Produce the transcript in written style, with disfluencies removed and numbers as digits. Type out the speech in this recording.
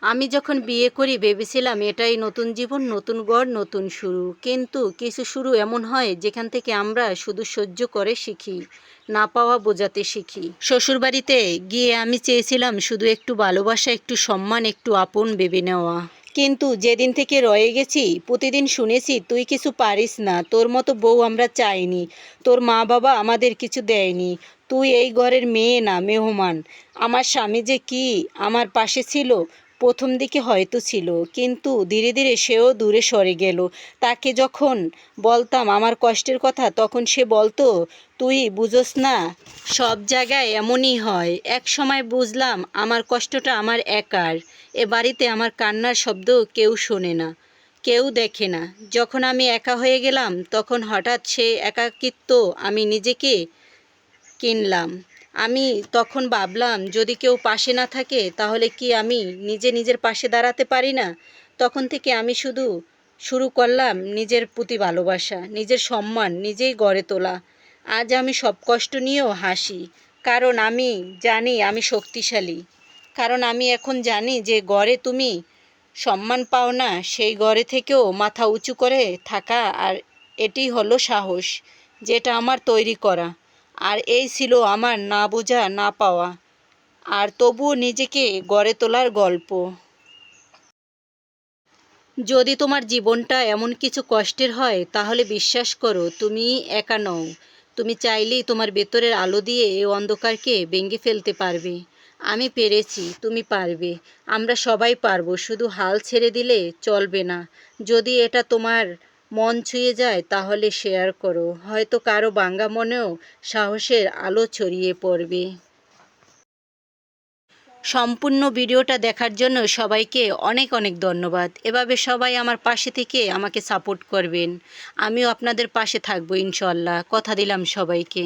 আমি যখন বিয়ে করি ভেবেছিলাম এটাই নতুন জীবন, নতুন গড়, নতুন শুরু। কিন্তু কিছু শুরু এমন হয় যেখান থেকে আমরা শুধু সহ্য করে শিখি, না পাওয়া বোঝাতে শিখি। শ্বশুরবাড়িতে গিয়ে আমি চেয়েছিলাম শুধু একটু ভালোবাসা, একটু সম্মান, একটু আপন ভেবে নেওয়া। কিন্তু যেদিন থেকে রয়ে গেছি প্রতিদিন শুনেছি তুই কিছু পারিস না, তোর মতো বউ আমরা চাইনি, তোর মা বাবা আমাদের কিছু দেয়নি, তুই এই ঘরের মেয়ে না মেহমান। আমার স্বামী যে কি আমার পাশে ছিল, প্রথম দিকে হয়তো ছিল, কিন্তু ধীরে ধীরে সেও দূরে সরে গেল। তাকে যখন বলতাম আমার কষ্টের কথা তখন সে বলতো তুই বুঝোস না, সব জায়গায় এমনই হয়। এক সময় বুঝলাম আমার কষ্টটা আমার একার, এ বাড়িতে আমার কান্নার শব্দ কেউ শোনে না, কেউ দেখে না। যখন আমি একা হয়ে গেলাম তখন হঠাৎ সে একাকিত্ব আমি নিজেকে কিনলাম। আমি তখন ভাবলাম যদি কেউ পাশে না থাকে তাহলে কি আমি নিজের পাশে দাঁড়াতে পারি না? তখন থেকে আমি শুরু করলাম নিজের প্রতি ভালোবাসা, নিজের সম্মান নিজেই গড়ে তোলা। আজ আমি সব কষ্ট নিয়েও হাসি, কারণ আমি জানি আমি শক্তিশালী। কারণ আমি এখন জানি যে গড়ে তুমি সম্মান পাও না, সেই গড়ে থেকেও মাথা উঁচু করে থাকা, আর এটি হলো সাহস, যেটা আমার তৈরি করা। আর এই ছিল আমার না বোঝা না পাওয়া, আর তবুও নিজেকে গড়ে তোলার গল্প। যদি তোমার জীবনটা এমন কিছু কষ্টের হয় তাহলে বিশ্বাস করো তুমি একা নও। তুমি চাইলেই তোমার ভেতরের আলো দিয়ে এই অন্ধকারকে ভেঙে ফেলতে পারবে। আমি পেরেছি, তুমি পারবে, আমরা সবাই পারবো, শুধু হাল ছেড়ে দিলে চলবে না। যদি এটা তোমার মন ছুঁয়ে যায় তাহলে শেয়ার করো, হয়তো কারো ভাঙা মনেও সাহসের আলো ছড়িয়ে পড়বে। সম্পূর্ণ ভিডিওটা দেখার জন্য সবাইকে অনেক অনেক ধন্যবাদ। এভাবে সবাই আমার পাশে থেকে আমাকে সাপোর্ট করবেন, আমিও আপনাদের পাশে থাকবো ইনশাল্লাহ, কথা দিলাম সবাইকে।